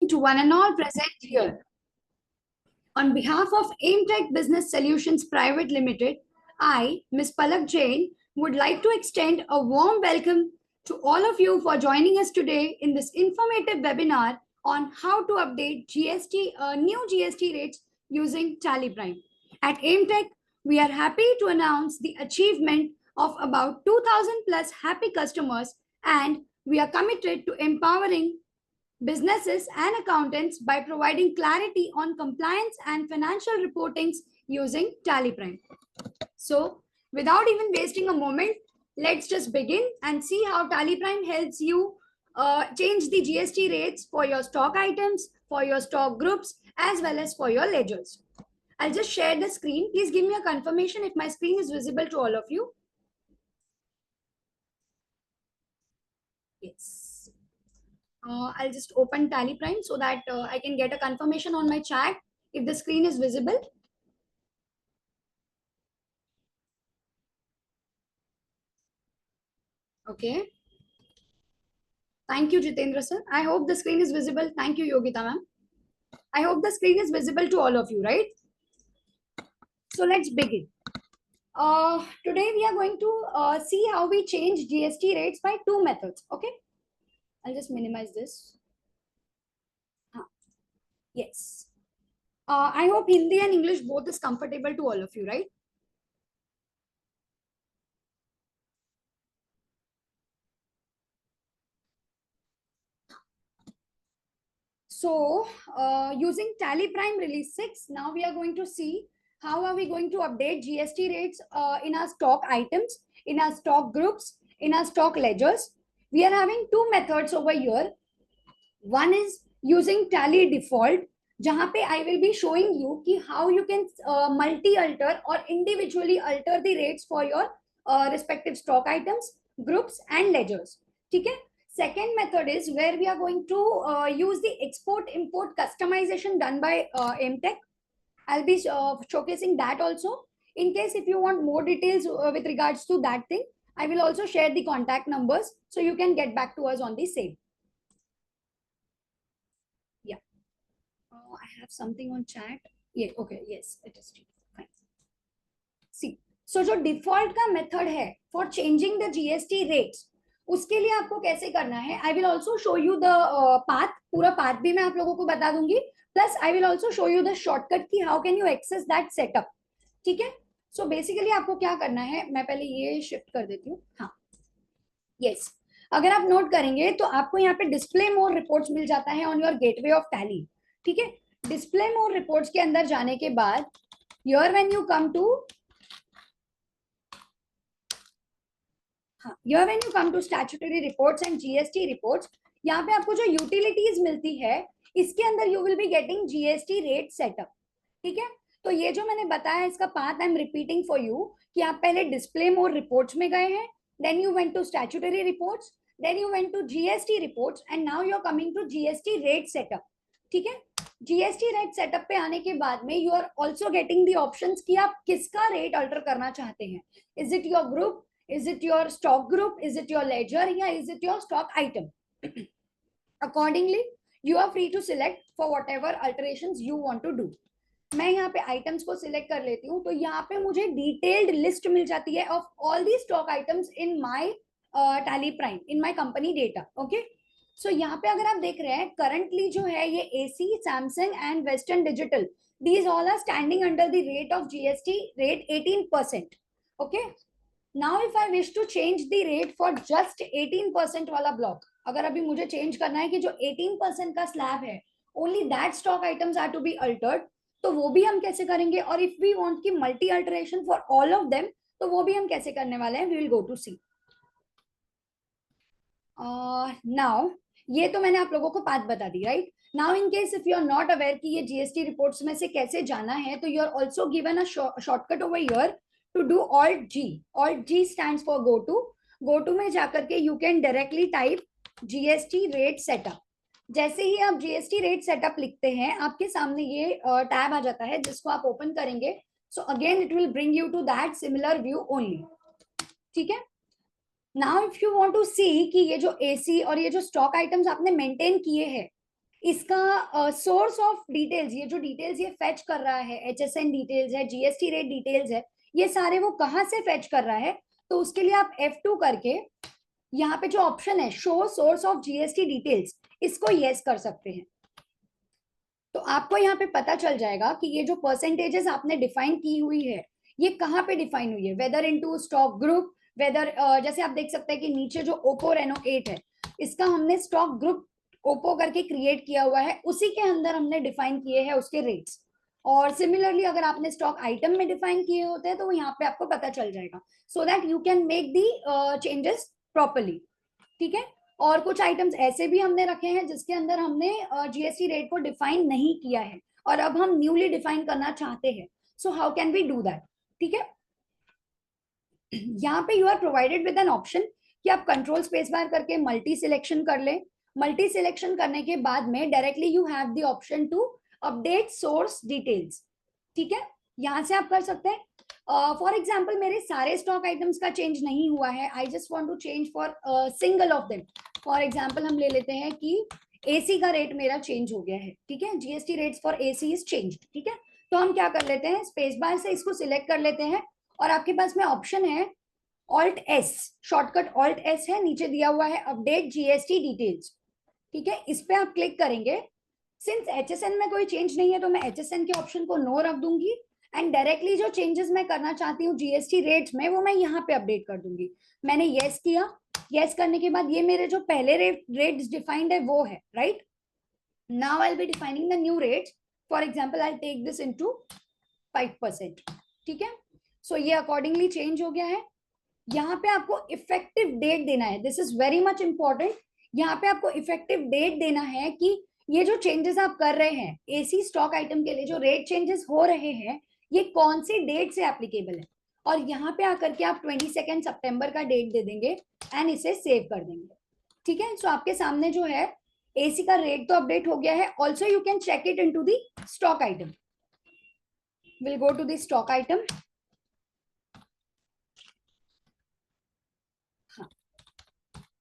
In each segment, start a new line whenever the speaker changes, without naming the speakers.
To one and all present here. On behalf of AimTech Business Solutions Private Limited, I, Ms. Palak Jain, would like to extend a warm welcome to all of you for joining us today in this informative webinar on how to update new GST rates using Tally Prime. At AimTech, we are happy to announce the achievement of about 2,000 plus happy customers, and we are committed to empowering businesses and accountants by providing clarity on compliance and financial reportings using Tally Prime. So, without even wasting a moment, let's just begin and see how Tally Prime helps you change the GST rates for your stock items, for your stock groups, as well as for your ledgers. I'll just share the screen. Please give me a confirmation if my screen is visible to all of you. Yes. I'll just open Tally Prime so that I can get a confirmation on my chat if the screen is visible. Okay. Thank you, Jitendra sir. I hope the screen is visible. Thank you, Yogita ma'am. I hope the screen is visible to all of you, right? So let's begin. Today we are going to see how we change GST rates by two methods. Okay. I'll just minimize this. Yes. I hope Hindi and English both is comfortable to all of you, right? So using Tally Prime Release 6, now we are going to see how are we going to update GST rates in our stock items, in our stock groups, in our stock ledgers. We are having two methods over here. One is using Tally Default, जहाँ पे I will be showing you कि how you can multi-alter or individually alter the rates for your respective stock items, groups and ledgers. ठीक है? Second method is where we are going to use the export import customization done by AimTech. I'll be showcasing that also. In case if you want more details with regards to that thing, I will also share the contact numbers so you can get back to us on the same. Yeah. I have something on chat. Yeah, okay, yes, it is fine. See, so जो default का method है for changing the GST rates, उसके लिए आपको कैसे करना है, I will also show you the path. पूरा path भी मैं आप लोगों को बता दूंगी. Plus I will also show you the shortcut की how can you access that setup. ठीक है? So basically आपको क्या करना है, मैं पहले ये shift कर देती हूँ. हाँ, yes. अगर आप नोट करेंगे तो आपको यहाँ पे डिस्प्ले मोर रिपोर्ट्स मिल जाता है on your gateway of tally. ठीक है? डिस्प्ले मोर रिपोर्ट्स के अंदर जाने के बाद here when you come to here when you come to statutory reports and GST reports, यहाँ पे आपको जो यूटिलिटीज मिलती है इसके अंदर you will be getting GST rate setup. ठीक है? तो ये जो मैंने बताया इसका path I am repeating for you कि आप पहले डिस्प्ले मोर रिपोर्ट्स में गए हैं, then you went to statutory reports, then you went to GST reports and now you are coming to GST rate setup. ठीक है? जीएसटी रेट सेटअप पे आने के बाद में you are also getting the options कि आप किसका रेट अल्टर करना चाहते हैं. Is it your group, is it your stock group, is it your ledger, या is it your stock item? Accordingly you are free to select for whatever alterations you want to do. मैं यहाँ पे items को select कर लेती हूँ तो यहाँ पे मुझे डिटेल्ड लिस्ट मिल जाती है of all the stock items in my Tally Prime, in my company data. Okay, so यहाँ पे अगर आप देख रहे हैं करंटली जो है ये AC, Samsung and western digital, these all are standing under the rate of GST rate 18%. Okay, now if I wish to change the rate for just 18% वाला ब्लॉक, अगर अभी मुझे चेंज करना है कि जो 18% का स्लैब है only that stock items are to be altered, तो वो भी हम कैसे करेंगे. और इफ वी वांट की multi alteration for all of them तो वो भी हम कैसे करने वाले हैं, we will go to see. Now ये तो मैंने आप लोगों को बात बता दी, right. Now in case if you are not aware कि ये जीएसटी रिपोर्ट्स में से कैसे जाना है, तो you are also given a shortcut over here to do alt G. Alt G stands for go to. Go to में जाकर के you can directly type GST rate setup. जैसे ही आप GST rate setup लिखते हैं आपके सामने ये टैब आ जाता है जिसको आप ओपन करेंगे. So again it will bring you to that similar view only. ठीक है? Now if you want to see कि ये जो AC और ये जो stock items आपने maintain किए हैं इसका सोर्स ऑफ डिटेल्स, ये जो डिटेल्स ये फेच कर रहा है, HSN डिटेल्स है, GST रेट डिटेल्स है, ये सारे वो कहाँ से फेच कर रहा है, तो उसके लिए आप F2 करके यहाँ पे जो ऑप्शन है show source of GST details, इसको यस कर सकते हैं। तो आपको यहाँ पे पता चल जाएगा कि ये जो परसेंटेजेस आपने डिफाइन की हुई है ये कहाँ पे डिफाइन हुई है, whether into stock group, whether जैसे आप देख सकते हैं कि नीचे जो ओप्पो रेनो 8 है इसका हमने स्टॉक ग्रुप ओप्पो करके क्रिएट किया हुआ है, उसी के अंदर हमने डिफाइन किए हैं उसके रेट्स। और सिमिलरली अगर आपने स्टॉक आइटम में डिफाइन किए होते हैं तो यहाँ पे आपको पता चल जाएगा, so that you can make the changes properly. ठीक है, और कुछ आइटम्स ऐसे भी हमने रखे हैं जिसके अंदर हमने GST रेट को डिफाइन नहीं किया है और अब हम न्यूली डिफाइन करना चाहते हैं, so how can we do that. ठीक है, यहाँ पे you are provided with an option कि आप कंट्रोल स्पेस बार करके मल्टी सिलेक्शन कर ले। मल्टी सिलेक्शन करने के बाद में directly you have the option to update source details. ठीक है, यहाँ से आप कर सकते हैं। फॉर एग्जाम्पल मेरे सारे स्टॉक आइटम्स का चेंज नहीं हुआ है, I just want to change for single of them. For example हम ले लेते हैं कि AC का रेट मेरा चेंज हो गया है। ठीक है, GST rates for AC is change. ठीक है, तो हम क्या कर लेते हैं, स्पेस बार से इसको सिलेक्ट कर लेते हैं और आपके पास में ऑप्शन है Alt S, shortcut Alt S है, नीचे दिया हुआ है अपडेट GST डिटेल्स। ठीक है, इस पे आप क्लिक करेंगे। सिंस HSN में कोई चेंज नहीं है तो मैं HSN के ऑप्शन को नो रख दूंगी एंड डायरेक्टली जो चेंजेस मैं करना चाहती हूँ GST रेट्स में वो मैं यहाँ पे अपडेट कर दूंगी। मैंने यस किया, यस करने के बाद ये मेरे जो पहले रेट्स डिफाइंड है वो है, right. Now I will be defining the new rates. For example I take this into 5%। ठीक है, सो ये अकॉर्डिंगली चेंज हो गया है। यहाँ पे आपको इफेक्टिव डेट देना है, this is very much important. यहाँ पे आपको इफेक्टिव डेट देना है कि ये जो चेंजेस आप कर रहे हैं AC स्टॉक आइटम के लिए, जो रेट चेंजेस हो रहे हैं ये कौन सी डेट से एप्लीकेबल है, और यहाँ पे आकर के आप 22 सितंबर का डेट दे देंगे एंड इसे सेव कर देंगे। ठीक है, सो आपके सामने जो है AC का रेट तो अपडेट हो गया है। Also you can check it into the stock item. Will go to the stock item. हाँ,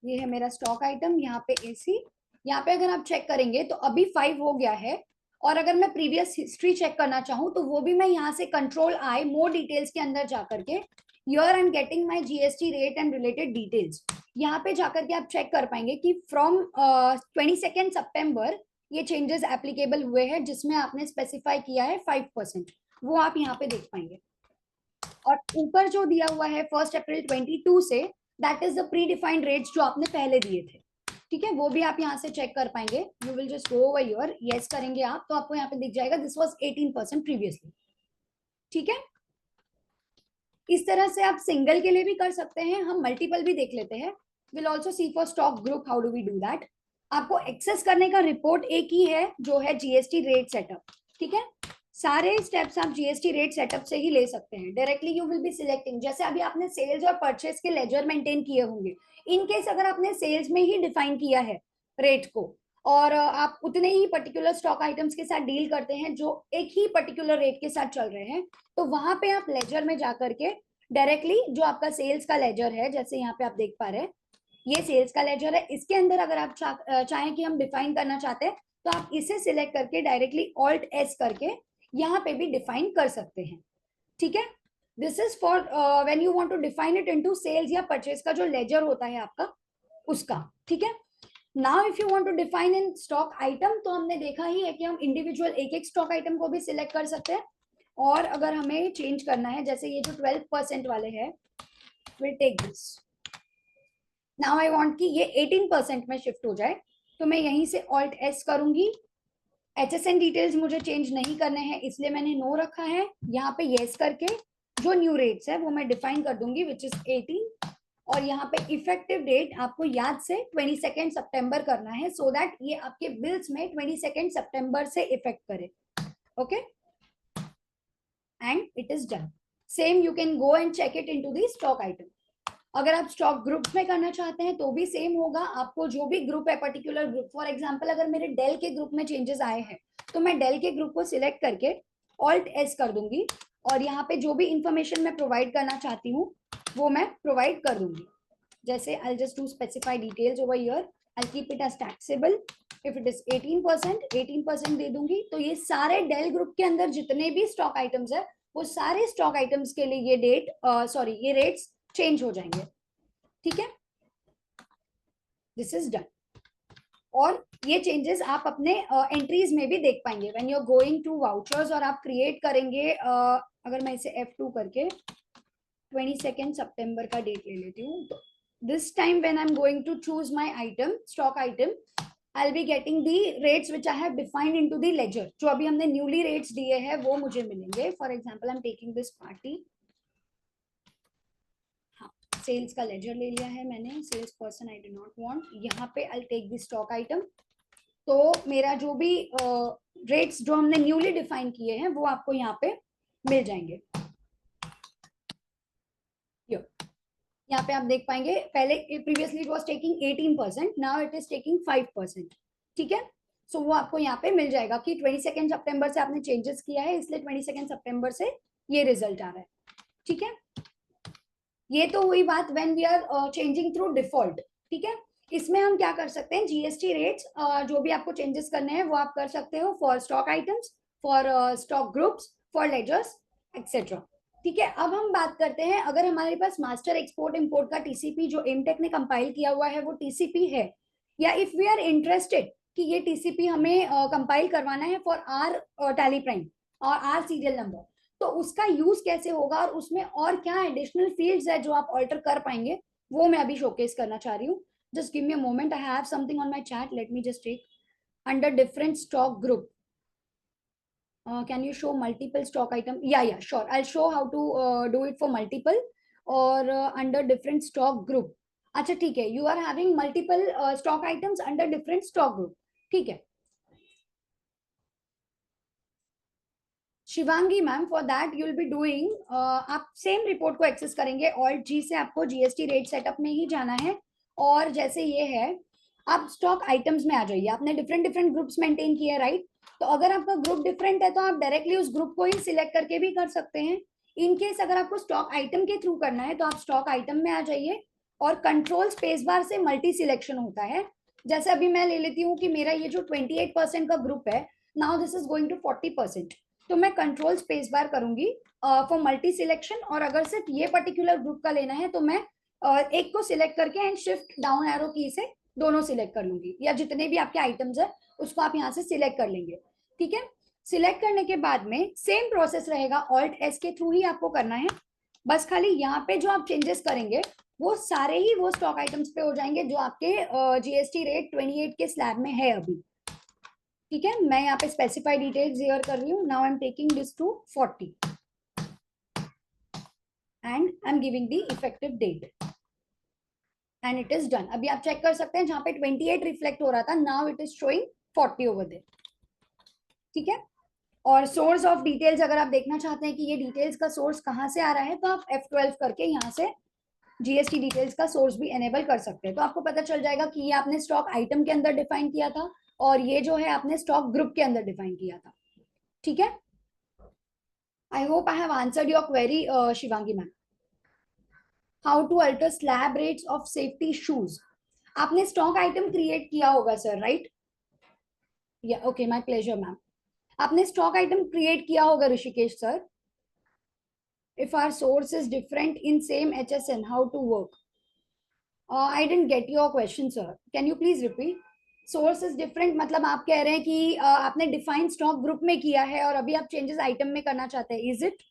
ये है मेरा स्टॉक आइटम, यहाँ पे AC। यहाँ पे अगर आप चेक करेंगे तो अभी 5 हो गया है, और अगर मैं प्रीवियस हिस्ट्री चेक करना चाहूँ तो वो भी मैं यहाँ से कंट्रोल आई मोर डिटेल्स के अंदर जाकर के here I am getting my GST rate and related details, यहाँ पे जाकर के आप चेक कर पाएंगे कि फ्रॉम 22 सितंबर ये चेंजेस एप्लीकेबल हुए हैं जिसमें आपने स्पेसिफाई किया है 5%, वो आप यहाँ पे देख पाएंगे। और ऊपर जो दिया हुआ है 1 अप्रैल 22 से, that is the pre defined rates जो आपने पहले दिए थे। ठीक है, वो भी आप यहाँ से चेक कर पाएंगे। You will just go over your, yes करेंगे आप तो आपको यहाँ पे दिख जाएगा दिस वाज 18% प्रीवियसली। ठीक है, इस तरह से आप सिंगल के लिए भी कर सकते हैं, हम मल्टीपल भी देख लेते हैं। Will also see for stock group how do we do that. आपको एक्सेस करने का रिपोर्ट एक ही है जो है GST रेट सेटअप। ठीक है, सारे स्टेप्स आप GST रेट सेटअप से ही ले सकते हैं। Directly you will be selecting, जैसे अभी आपने सेल्स और परचेस के लेजर मेंटेन किए होंगे, इन केस अगर आपने सेल्स में ही डिफाइन किया है रेट को और आप उतने ही पर्टिकुलर स्टॉक आइटम्स के साथ डील करते हैं जो एक ही पर्टिकुलर रेट के साथ चल रहे हैं, तो वहां पे आप लेजर में जाकर के डायरेक्टली जो आपका सेल्स का लेजर है, जैसे यहाँ पे आप देख पा रहे हैं ये सेल्स का लेजर है, इसके अंदर अगर आप चाहें कि हम डिफाइन करना चाहते हैं तो आप इसे सिलेक्ट करके डायरेक्टली Alt S करके यहाँ पे भी डिफाइन कर सकते हैं। ठीक है, this is for when you want to define it into sales या परचेज का जो लेजर होता है आपका उसका। ठीक है, now if you want to define in stock item, तो हमने देखा ही है कि हम इंडिविजुअल एक एक स्टॉक आइटम को भी सिलेक्ट कर सकते हैं, और अगर हमें चेंज करना है जैसे ये जो 12% वाले हैं, will take this. Now I want कि ये 18% में शिफ्ट हो जाए, तो मैं यहीं से Alt S करूंगी। HSN डिटेल्स मुझे चेंज नहीं करने हैं इसलिए मैंने नो रखा है। यहाँ पे येस करके जो न्यू रेट्स है वो मैं डिफाइन कर दूंगी विच इज 18, और यहाँ पे इफेक्टिव डेट आपको याद से 22 सितंबर करना है, सो दैट ये आपके बिल्स में 22 सितंबर से इफेक्ट करे। Okay, and it is done. Same you can go and check it into the stock item. अगर आप स्टॉक ग्रुप में करना चाहते हैं तो भी सेम होगा, आपको जो भी ग्रुप है पर्टिकुलर ग्रुप, फॉर एग्जांपल अगर मेरे डेल के ग्रुप में चेंजेस आए हैं तो मैं डेल के ग्रुप को सिलेक्ट करके Alt S कर दूंगी, और यहाँ पे जो भी इंफॉर्मेशन मैं प्रोवाइड करना चाहती हूँ वो मैं प्रोवाइड कर दूंगी। जैसे I just to specify details over here I'll keep it as taxable. If it is 18%, 18% दे दूंगी. तो ये सारे डेल ग्रुप के अंदर जितने भी स्टॉक आइटम्स है, वो सारे स्टॉक आइटम्स के लिए ये ये रेट्स चेंज हो जाएंगे. ठीक है, दिस इज डन. और ये चेंजेस आप अपने एंट्रीज में भी देख पाएंगे when you are going to vouchers. और आप क्रिएट करेंगे, अगर मैं इसे F2 करके 22 सितंबर का डेट ले लेती हूँ, तो this time when I am going to choose my item, stock item, I will be getting the rates which I have defined into the ledger. जो अभी हमने न्यूली रेट्स दिए हैं वो मुझे मिलेंगे. For example I am taking this party. हाँ, sales का लेजर ले लिया है मैंने. Sales person I do not want. यहाँ पे I take the stock item. तो मेरा जो भी रेट्स जो हमने न्यूली डिफाइन किए हैं वो आपको यहाँ पे मिल जाएंगे. यहाँ पे आप देख पाएंगे, पहले previously it was taking 18%, now it is taking 5%. ठीक है, सो वो आपको यहाँ पे मिल जाएगा कि 22 सितंबर से आपने चेंजेस किया है, इसलिए 22 सितंबर से ये रिजल्ट आ रहा है. ठीक है, ये तो हुई बात when we are changing through default. ठीक है, इसमें हम क्या कर सकते हैं, जीएसटी रेट्स जो भी आपको चेंजेस करने हैं वो आप कर सकते हो for stock items, for stock groups, for ledgers etcetera. ठीक है, अब हम बात करते हैं, अगर हमारे पास मास्टर एक्सपोर्ट इंपोर्ट का टीसीपी जो एमटेक ने कंपाइल किया हुआ है वो टीसीपी है, या इफ वी आर इंटरेस्टेड कि ये टीसीपी हमें कंपाइल करवाना है फॉर आर टैली प्राइम और आर सीरियल नंबर, तो उसका यूज कैसे होगा और उसमें और क्या एडिशनल फील्ड्स है जो आप ऑल्टर कर पाएंगे, वो मैं अभी शोकेस करना चाह रही हूँ. Just give me a moment, I have something on my chat, let me just take. Under different stock group, can you show multiple stock item? Yeah, sure, I'll show how to do it for multiple. और under different stock group. अच्छा ठीक है, you are having multiple stock items under different stock group. ठीक है Shivangi ma'am, for that you will be doing, आप same report को access करेंगे. Alt जी से आपको जीएसटी रेट सेटअप में ही जाना है. और जैसे ये है, आप स्टॉक आइटम्स में आ जाइए. आपने डिफरेंट डिफरेंट ग्रुप्स मेंटेन किए, राइट? तो अगर आपका ग्रुप डिफरेंट है तो आप डायरेक्टली उस ग्रुप को ही सिलेक्ट करके भी कर सकते हैं. इन केस अगर आपको स्टॉक आइटम के थ्रू करना है तो आप स्टॉक आइटम में आ जाइए और कंट्रोल स्पेस बार से मल्टी सिलेक्शन होता है. जैसे अभी मैं ले लेती हूँ कि मेरा ये जो 28% का ग्रुप है, now this is going to 40%, तो मैं कंट्रोल स्पेस बार करूंगी फॉर मल्टी सिलेक्शन. और अगर सिर्फ ये पर्टिकुलर ग्रुप का लेना है तो मैं एक को सिलेक्ट करके एंड शिफ्ट डाउन एरो की से दोनों सिलेक्ट कर लूंगी, या जितने भी आपके आइटम्स है उसको आप यहाँ से सिलेक्ट कर लेंगे. ठीक है, सिलेक्ट करने के बाद में सेम प्रोसेस रहेगा, ऑल्ट एस के थ्रू ही आपको करना है. बस खाली यहाँ पे जो आप चेंजेस करेंगे वो सारे ही वो स्टॉक आइटम्स पे हो जाएंगे जो आपके जीएसटी रेट 28 के स्लैब में है अभी. ठीक है, मैं यहाँ पे स्पेसिफाई डिटेल्स हियर कर रही हूँ. Now I am taking this to 40 and I am giving the effective date and it is done. अभी आप चेक कर सकते हैं, जहाँ पे 28 रिफ्लेक्ट हो रहा था, now it is showing 40 over there. ठीक है, और सोर्स ऑफ डिटेल्स अगर आप देखना चाहते हैं कि ये डिटेल्स का सोर्स कहाँ से आ रहा है, तो आप F12 करके यहाँ से जीएसटी डिटेल्स का सोर्स भी एनेबल कर सकते हैं. तो आपको पता चल जाएगा कि ये आपने स्टॉक आइटम के अंदर डिफाइन किया था और ये जो है आपने स्टॉक ग्रुप के अंदर डिफाइन किया था. ठीक है, I hope I have answered your query Shivangi ma'am. How to alter slab rates of safety shoes. आपने स्टॉक आइटम क्रिएट किया होगा सर, राइट? या ओके, माय प्लेजर मैम. आपने स्टॉक आइटम क्रिएट किया होगा Rishikesh sir. If our source is different in same HSN, how to work? I didn't get your question, sir. Can you please repeat? Source is different मतलब आप कह रहे हैं कि आपने डिफाइन स्टॉक ग्रुप में किया है और अभी आप चेंजेस आइटम में करना चाहते हैं, इज इट?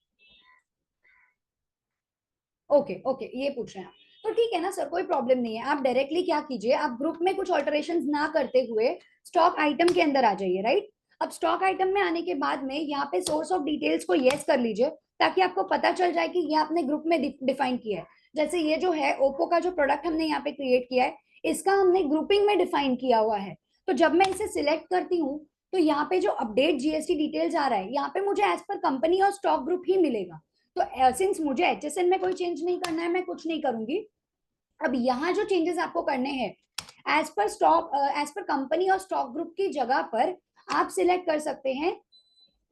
ओके ओके, ये पूछ रहे हैं आप. तो ठीक है ना सर, कोई प्रॉब्लम नहीं है. आप डायरेक्टली क्या कीजिए, आप ग्रुप में कुछ ऑल्टरेशन ना करते हुए स्टॉक आइटम के अंदर आ जाइए, राइट? अब स्टॉक आइटम में आने के बाद में यहाँ पे सोर्स ऑफ डिटेल्स को येस कर लीजिए ताकि आपको पता चल जाए कि ये आपने ग्रुप में डिफाइन किया है. जैसे ये जो है ओप्पो का जो प्रोडक्ट हमने यहाँ पे क्रिएट किया है, इसका हमने ग्रुपिंग में डिफाइन किया हुआ है. तो जब मैं इसे सिलेक्ट करती हूँ तो यहाँ पे जो अपडेट जीएसटी डिटेल्स आ रहा है, यहाँ पे मुझे एज पर कंपनी और स्टॉक ग्रुप ही मिलेगा. तो सिंस मुझे एचएसएन में कोई चेंज नहीं करना है, मैं कुछ नहीं करूंगी. अब यहाँ जो चेंजेस आपको करने हैं, as per stock as per company और स्टॉक ग्रुप की जगह पर आप सिलेक्ट कर सकते हैं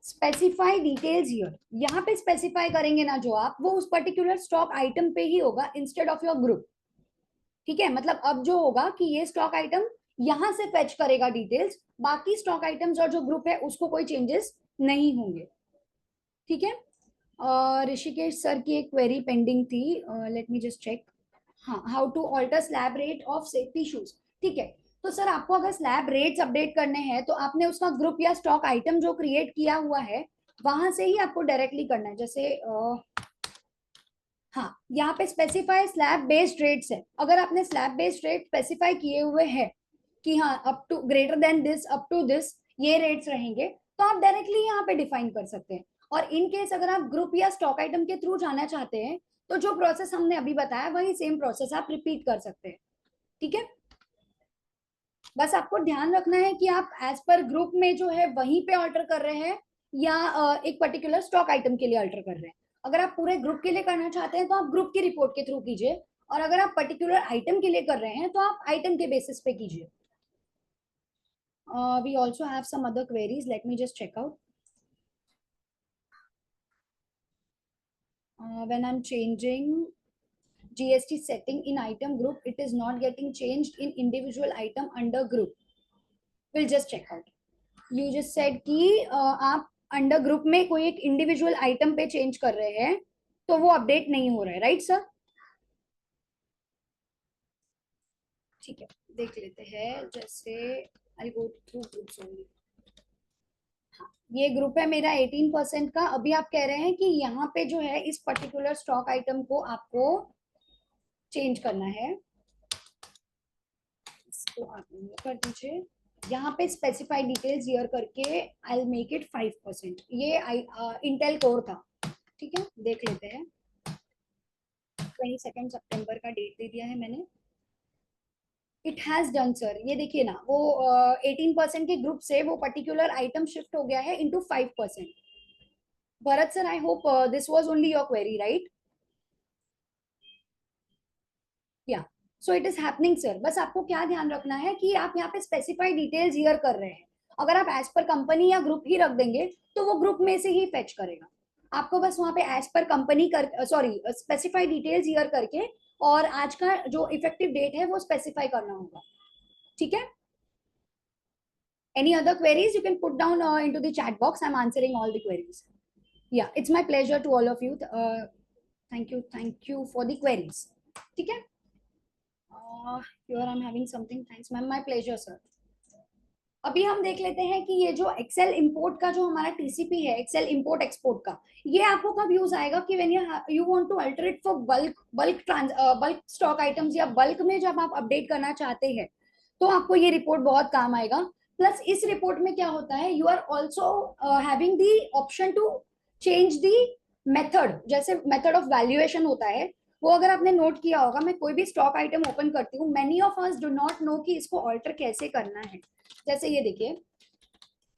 स्पेसिफाई डिटेल्स हियर. यहाँ पे स्पेसिफाई करेंगे ना जो आप, वो उस पर्टिकुलर स्टॉक आइटम पे ही होगा इंस्टेड ऑफ योर ग्रुप. ठीक है, मतलब अब जो होगा कि ये स्टॉक आइटम यहाँ से फेच करेगा डिटेल्स, बाकी स्टॉक आइटम्स और जो ग्रुप है उसको कोई चेंजेस नहीं होंगे। ठीक है। ऋषिकेश सर की एक क्वेरी पेंडिंग थी, लेट मी जस्ट चेक। हाँ, how to alter slab rate of safety shoes. ठीक है, तो सर आपको अगर स्लैब रेट्स अपडेट करने हैं तो आपने उसका ग्रुप या स्टॉक आइटम जो क्रिएट किया हुआ है वहां से ही आपको डायरेक्टली करना है। जैसे हाँ, यहाँ पे स्पेसिफाई स्लैब बेस्ड रेट्स है। अगर आपने स्लैब बेस्ड रेट स्पेसिफाई किए हुए हैं कि हाँ up to greater than this up to this ये रेट्स रहेंगे, तो आप डायरेक्टली यहाँ पे डिफाइन कर सकते हैं। और इन केस अगर आप ग्रुप या स्टॉक आइटम के थ्रू जाना चाहते हैं तो जो प्रोसेस हमने अभी बताया वही सेम प्रोसेस आप रिपीट कर सकते हैं। ठीक है, बस आपको ध्यान रखना है कि आप एज पर ग्रुप में जो है वहीं पे ऑल्टर कर रहे हैं या एक पर्टिकुलर स्टॉक आइटम के लिए ऑल्टर कर रहे हैं। अगर आप पूरे ग्रुप के लिए करना चाहते हैं तो आप ग्रुप की रिपोर्ट के थ्रू कीजिए, और अगर आप पर्टिकुलर आइटम के लिए कर रहे हैं तो आप आइटम के बेसिस पे कीजिए। We also have some other queries, let me just check out. When I'm changing GST setting in item group, it is not getting changed in individual item under group. We'll just check out. You just said कि आप under group में कोई एक individual item पे change कर रहे हैं तो वो अपडेट नहीं हो रहा है, राइट सर? ठीक है, देख लेते हैं। जैसे आई गो थ्रू ग्रुप्स ओनली। ये ग्रुप है मेरा 18% का। अभी आप कह रहे हैं कि यहाँ पे जो है इस पर्टिकुलर स्टॉक आइटम को आपको चेंज करना है, इसको आप कर दीजिए। यहाँ पे स्पेसिफाई डिटेल्स ईयर करके आई मेक इट 5%। ये इंटेल कोर था। ठीक है, देख लेते हैं। 22 सितंबर का डेट दे दिया है मैंने। It has done sir. ये देखिए ना, वो 18% के ग्रुप से वो पर्टिकुलर आइटम शिफ्ट हो गया है into 5%। Bharat sir, I hope this was only your query, right? Yeah, so it is happening sir. बस आपको क्या ध्यान रखना है कि आप यहाँ पे स्पेसिफाई डिटेल्स हियर कर रहे हैं। अगर आप एज पर कंपनी या ग्रुप ही रख देंगे तो वो ग्रुप में से ही फेच करेगा। आपको बस वहां पे एज पर कंपनी कर सॉरी स्पेसिफाई डिटेल्स हियर करके और आज का जो इफेक्टिव डेट है वो स्पेसिफाई करना होगा। ठीक है, any other queries you can put down into the chat box. I'm answering all the queries. Yeah, it's my pleasure to all of you. Thank you for the queries. ठीक है, here I'm having something. Thanks ma'am, my pleasure sir. अभी हम देख लेते हैं कि ये जो एक्सेल इंपोर्ट का जो हमारा टीसीपी है, एक्सेल इंपोर्ट एक्सपोर्ट का, ये आपको कब यूज आएगा कि when you want to alter it for bulk stock items या बल्क में जब आप अपडेट करना चाहते हैं तो आपको ये रिपोर्ट बहुत काम आएगा। प्लस इस रिपोर्ट में क्या होता है, you are also having the option to change the method. जैसे मेथड ऑफ वैल्यूएशन होता है, वो अगर आपने नोट किया होगा, मैं कोई भी स्टॉक आइटम ओपन करती हूँ, many of us do not know कि इसको ऑल्टर कैसे करना है। जैसे ये देखिए,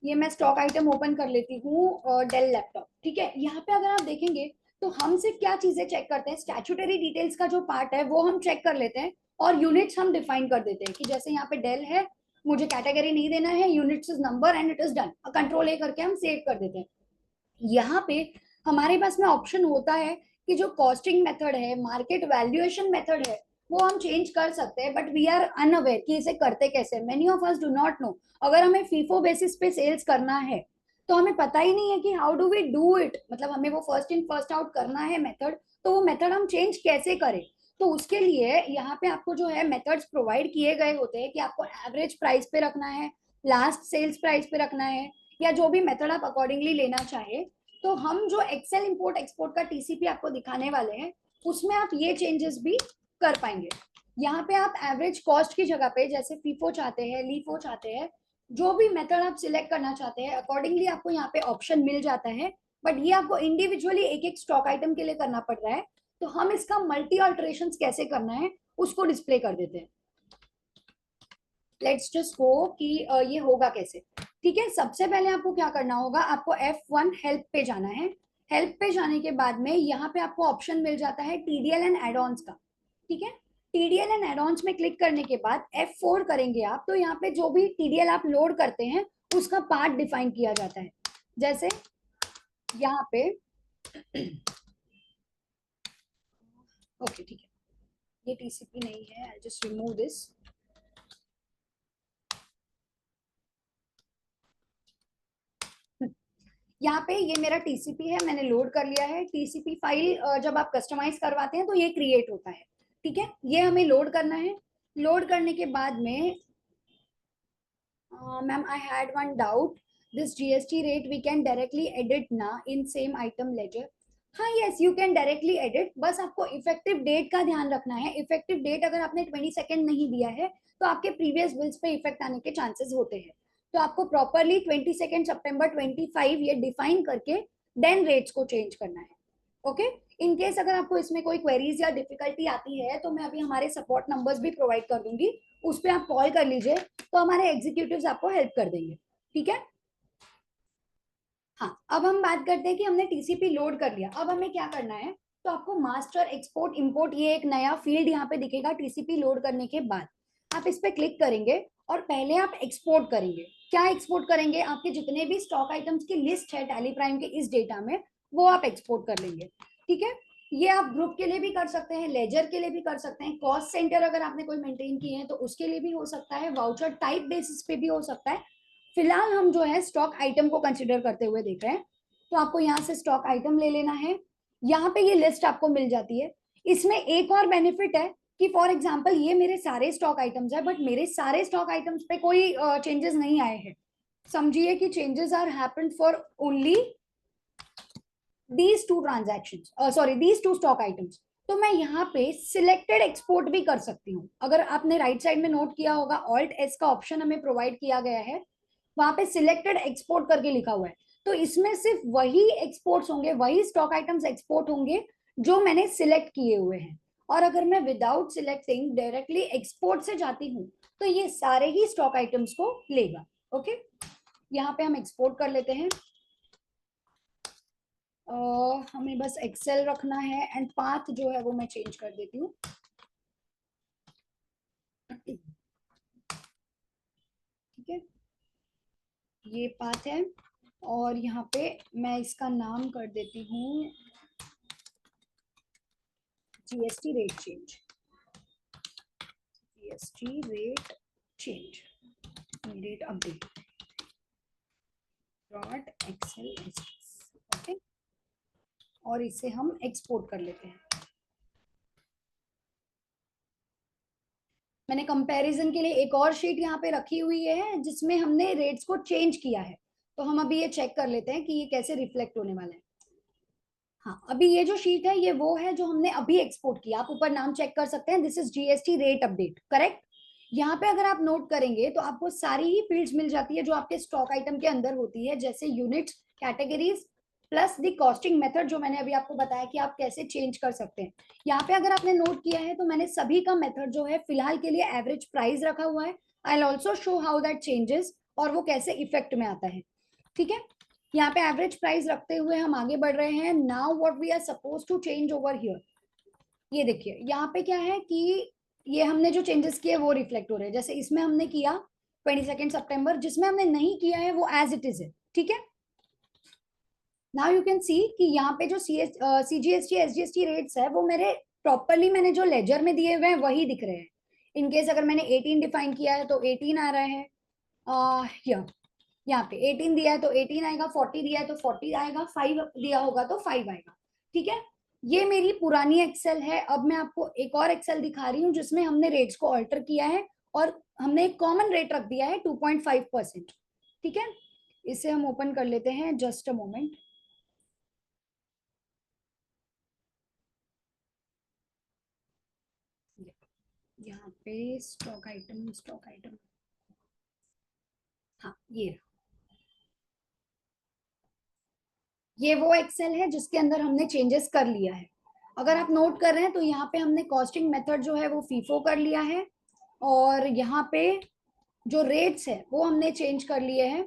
ये मैं स्टॉक आइटम ओपन कर लेती हूँ डेल लैपटॉप। ठीक है, यहाँ पे अगर आप देखेंगे तो हम सिर्फ क्या चीजें चेक करते हैं, स्टैट्यूटरी डिटेल्स का जो पार्ट है वो हम चेक कर लेते हैं, और यूनिट्स हम डिफाइन कर देते हैं कि जैसे यहाँ पे डेल है, मुझे कैटेगरी नहीं देना है, units is number and it is done. Control ए करके हम सेव कर देते हैं। यहाँ पे हमारे पास में ऑप्शन होता है कि जो कॉस्टिंग मेथड है, मार्केट वैल्यूएशन मेथड है, वो हम चेंज कर सकते हैं, बट वी आर अनअवेयर कि इसे करते कैसे। Many of us do not know. अगर हमें फीफो बेसिस पे सेल्स करना है तो हमें पता ही नहीं है कि how do we do it, मतलब हमें वो फर्स्ट इन फर्स्ट आउट करना है मेथड, तो वो मेथड हम चेंज कैसे करें। तो उसके लिए यहाँ पे आपको जो है मेथड्स प्रोवाइड किए गए होते हैं कि आपको एवरेज प्राइस पे रखना है, लास्ट सेल्स प्राइस पे रखना है, या जो भी मेथड आप अकॉर्डिंगली लेना चाहे। तो हम जो एक्सेल इंपोर्ट एक्सपोर्ट का टीसीपी आपको दिखाने वाले हैं उसमें आप ये चेंजेस भी कर पाएंगे। यहाँ पे आप एवरेज कॉस्ट की जगह पे जैसे फीफो चाहते हैं, लीफो चाहते हैं, जो भी मेथड आप सिलेक्ट करना चाहते हैं अकॉर्डिंगली आपको यहाँ पे ऑप्शन मिल जाता है। बट ये आपको इंडिविजुअली एक एक स्टॉक आइटम के लिए करना पड़ रहा है, तो हम इसका मल्टी ऑल्टरेशन कैसे करना है उसको डिस्प्ले कर देते हैं। लेट्स जस्ट गो कि ये होगा कैसे। ठीक है, सबसे पहले आपको क्या करना होगा, आपको F1 हेल्प पे जाना है। हेल्प पे जाने के बाद में यहाँ पे आपको ऑप्शन मिल जाता है टीडीएल एंड एड-ऑन्स का। ठीक है, टीडीएल एंड एड-ऑन्स में क्लिक करने के बाद F4 करेंगे आप, तो यहाँ पे जो भी टीडीएल आप लोड करते हैं उसका पार्ट डिफाइन किया जाता है। जैसे यहाँ पे ओके ठीक है, ये टीसीपी नहीं है, आई जस्ट रिमूव दिस। यहाँ पे ये मेरा टीसीपी है, मैंने लोड कर लिया है। टीसीपी फाइल जब आप कस्टमाइज करवाते हैं तो ये क्रिएट होता है, ठीक है। ये हमें लोड करना है। लोड करने के बाद में ma'am I had one doubt, this GST rate we can directly edit ना इन सेम आइटम लेजर? हाँ yes, you can directly edit, बस आपको इफेक्टिव डेट का ध्यान रखना है। इफेक्टिव डेट अगर आपने 22 नहीं दिया है तो आपके प्रीवियस बिल्स पे इफेक्ट आने के चांसेस होते हैं। तो आपको प्रॉपरली 22 सितंबर 25 ये डिफाइन करके देन रेट्स को चेंज करना है। ओके, इन केस अगर आपको इसमें कोई क्वेरीज या डिफिकल्टी आती है तो मैं अभी हमारे सपोर्ट नंबर्स भी प्रोवाइड कर दूंगी, उस पर आप कॉल कर लीजिए, तो हमारे एग्जीक्यूटिव्स आपको हेल्प कर देंगे, ठीक है। हाँ, अब हम बात करते हैं कि हमने टीसीपी लोड कर लिया, अब हमें क्या करना है। तो आपको मास्टर एक्सपोर्ट इंपोर्ट ये एक नया फील्ड यहाँ पे दिखेगा टीसीपी लोड करने के बाद। आप इस पे क्लिक करेंगे और पहले आप एक्सपोर्ट करेंगे। क्या एक्सपोर्ट करेंगे? आपके जितने भी स्टॉक आइटम्स की लिस्ट है टैली प्राइम के इस डेटा में, वो आप एक्सपोर्ट कर लेंगे, ठीक है। ये आप ग्रुप के लिए भी कर सकते हैं, लेजर के लिए भी कर सकते हैं, कॉस्ट सेंटर अगर आपने कोई मेंटेन किए हैं तो उसके लिए भी हो सकता है, वाउचर टाइप बेसिस पे भी हो सकता है। फिलहाल हम जो है स्टॉक आइटम को कंसिडर करते हुए देख रहे हैं। तो आपको यहाँ से स्टॉक आइटम ले लेना है। यहाँ पे ये लिस्ट आपको मिल जाती है। इसमें एक और बेनिफिट है कि फॉर एग्जांपल ये मेरे सारे स्टॉक आइटम्स है, बट मेरे सारे स्टॉक आइटम्स पे कोई चेंजेस नहीं आए हैं। समझिए कि changes are happened for only these two transactions, sorry these two stock items। तो मैं यहाँ पे सिलेक्टेड एक्सपोर्ट भी कर सकती हूँ। अगर आपने राइट साइड में नोट किया होगा, ऑल्ट एस का ऑप्शन हमें प्रोवाइड किया गया है, वहां पे सिलेक्टेड एक्सपोर्ट करके लिखा हुआ है। तो इसमें सिर्फ वही एक्सपोर्ट्स होंगे, वही स्टॉक आइटम्स एक्सपोर्ट होंगे जो मैंने सिलेक्ट किए हुए हैं। और अगर मैं विदाउट सिलेक्टिंग डायरेक्टली एक्सपोर्ट से जाती हूँ तो ये सारे ही स्टॉक आइटम्स को लेगा। ओके, यहाँ पे हम एक्सपोर्ट कर लेते हैं। हमें बस एक्सेल रखना है एंड पाथ जो है वो मैं चेंज कर देती हूँ। ठीक है, ये पाथ है और यहाँ पे मैं इसका नाम कर देती हूँ GST rate change, GST rate change, rate update dot Excel. Okay, और इसे हम एक्सपोर्ट कर लेते हैं। मैंने कंपैरिजन के लिए एक और शीट यहाँ पे रखी हुई है जिसमें हमने रेट्स को चेंज किया है। तो हम अभी ये चेक कर लेते हैं कि ये कैसे रिफ्लेक्ट होने वाला है। हाँ, अभी ये जो शीट है ये वो है जो हमने अभी एक्सपोर्ट किया। आप ऊपर नाम चेक कर सकते हैं, this is GST rate update, correct. यहाँ पे अगर आप नोट करेंगे तो आपको सारी ही फील्ड्स मिल जाती है जो आपके स्टॉक आइटम के अंदर होती है, जैसे units, categories plus the costing method, जो मैंने अभी आपको बताया कि आप कैसे चेंज कर सकते हैं। यहाँ पे अगर आपने नोट किया है तो मैंने सभी का मेथड जो है फिलहाल के लिए एवरेज प्राइस रखा हुआ है। I will also show how that changes और वो कैसे इफेक्ट में आता है, ठीक है। यहाँ पे एवरेज प्राइस रखते हुए हम आगे बढ़ रहे हैं। Now what we are suppose to change over here, ये देखिए यहाँ पे क्या है कि ये हमने जो चेंजेस किए वो रिफ्लेक्ट हो रहे हैं। जैसे इसमें हमने किया 22 सितंबर, जिसमें हमने नहीं किया है वो एज इट इज है, ठीक है। नाउ यू कैन सी कि यहाँ पे जो सीजीएसटी एसजीएसटी रेट्स है वो मेरे प्रॉपरली मैंने जो लेजर में दिए हुए हैं वही दिख रहे हैं। इनकेस अगर मैंने 18 डिफाइन किया है तो 18 आ रहा है। यहाँ पे 18 दिया है तो 18 आएगा, 40 दिया है तो 40 आएगा, 5 दिया होगा तो 5 आएगा, ठीक है। ये मेरी पुरानी एक्सेल है। अब मैं आपको एक और एक्सेल दिखा रही हूँ जिसमें हमने रेट्स को ऑल्टर किया है और हमने एक कॉमन रेट रख दिया है 2.5%, ठीक है। इसे हम ओपन कर लेते हैं, जस्ट अ मोमेंट। यहाँ पे स्टॉक आइटम, हाँ ये वो एक्सेल है जिसके अंदर हमने चेंजेस कर लिया है। अगर आप नोट कर रहे हैं तो यहाँ पे हमने कॉस्टिंग मेथड जो है वो फीफो कर लिया है और यहाँ पे जो रेट्स है वो हमने चेंज कर लिए हैं।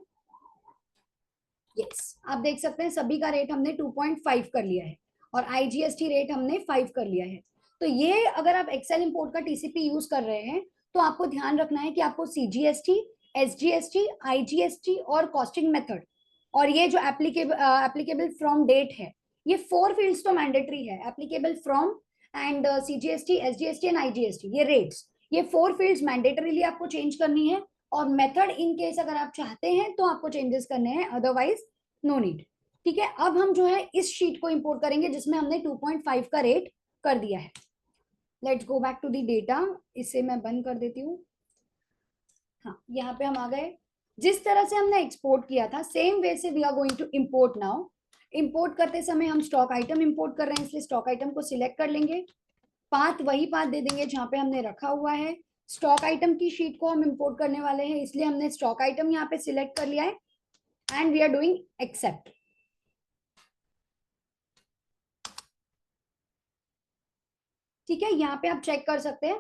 यस, आप देख सकते हैं सभी का रेट हमने 2.5 कर लिया है और आईजीएसटी रेट हमने 5 कर लिया है। तो ये अगर आप एक्सेल इंपोर्ट का टीसीपी यूज कर रहे हैं तो आपको ध्यान रखना है कि आपको सीजीएसटी, एसजीएसटी, आईजीएसटी और कॉस्टिंग मेथड और ये जो एप्लीकेबल फ्रॉम डेट है, ये 4 फील्ड्स तो मैंडेटरी है। Applicable from and CGST, SGST and IGST, ये रेट्स, ये 4 फील्ड्स मैंडेटरीली आपको चेंज करनी है। और मेथड इन केस अगर आप चाहते हैं तो आपको चेंजेस करने हैं, अदरवाइज नो नीड। ठीक है, अब हम जो है इस शीट को इंपोर्ट करेंगे जिसमें हमने 2.5 का रेट कर दिया है. Let's go back to the data. इसे मैं बंद कर देती हूँ. हाँ, यहाँ पे हम आ गए. जिस तरह से हमने एक्सपोर्ट किया था सेम वे से we are going to import now. Import करते समय हम स्टॉक आइटम इंपोर्ट कर रहे हैं, इसलिए स्टॉक आइटम को सिलेक्ट कर लेंगे. पाथ वही पाथ दे देंगे जहां पे हमने रखा हुआ है. स्टॉक आइटम की शीट को हम इंपोर्ट करने वाले हैं, इसलिए हमने स्टॉक आइटम यहाँ पे सिलेक्ट कर लिया है and we are doing accept. ठीक है, यहाँ पे आप चेक कर सकते हैं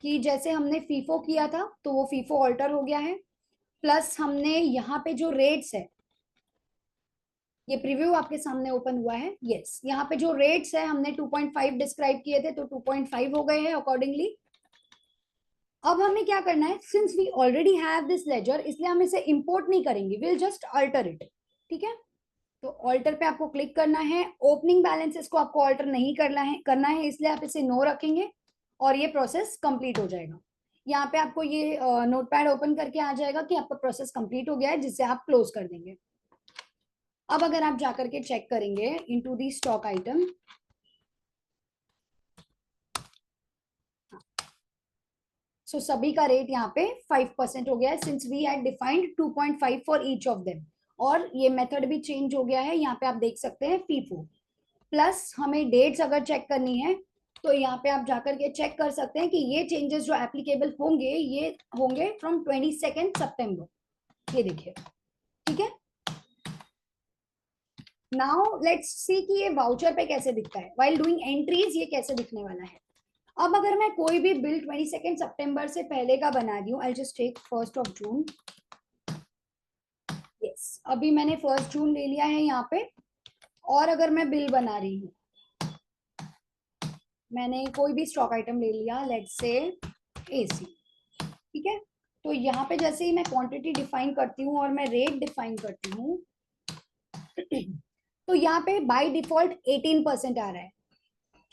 कि जैसे हमने फीफो किया था तो वो फीफो ऑल्टर हो गया है. प्लस हमने यहाँ पे जो रेट्स है, ये प्रीव्यू आपके सामने ओपन हुआ है. यस, यहाँ पे जो रेट्स है हमने 2.5 डिस्क्राइब किए थे तो 2.5 हो गए हैं अकॉर्डिंगली. अब हमें क्या करना है, since we already have this ledger, इसलिए हम इसे इंपोर्ट नहीं करेंगे, विल जस्ट अल्टर इट. ठीक है, तो ऑल्टर पे आपको क्लिक करना है. ओपनिंग बैलेंसेस को आपको ऑल्टर नहीं करना है, इसलिए आप इसे नो रखेंगे और ये प्रोसेस कंप्लीट हो जाएगा. यहाँ पे आपको ये नोटपैड ओपन करके आ जाएगा कि आपका प्रोसेस कंप्लीट हो गया है, जिससे आप क्लोज कर देंगे. अब अगर आप जाकर के चेक करेंगे into the stock item, so सभी का रेट यहाँ पे 5% हो गया है since we had defined 2.5 for each of them. और ये मेथड भी चेंज हो गया है, यहाँ पे आप देख सकते हैं फीफो. प्लस हमें डेट्स अगर चेक करनी है तो यहाँ पे आप जाकर के चेक कर सकते हैं कि ये चेंजेस जो एप्लीकेबल होंगे ये होंगे फ्रॉम 22 सितंबर. ये देखिए. ठीक है, नाउ लेट्स सी कि ये वाउचर पे कैसे दिखता है. व्हाइल डूइंग एंट्रीज ये कैसे दिखने वाला है. अब अगर मैं कोई भी बिल 22 सितंबर से पहले का बना दी हूँ, I just take 1 June. Yes, अभी मैंने 1 जून ले लिया है यहाँ पे. और अगर मैं बिल बना रही हूँ, मैंने कोई भी स्टॉक आइटम ले लिया, लेट्स से एसी. ठीक है, तो यहाँ पे जैसे ही मैं क्वांटिटी डिफाइन करती हूँ और मैं रेट डिफाइन करती हूँ तो यहाँ पे बाय डिफॉल्ट 18% आ रहा है.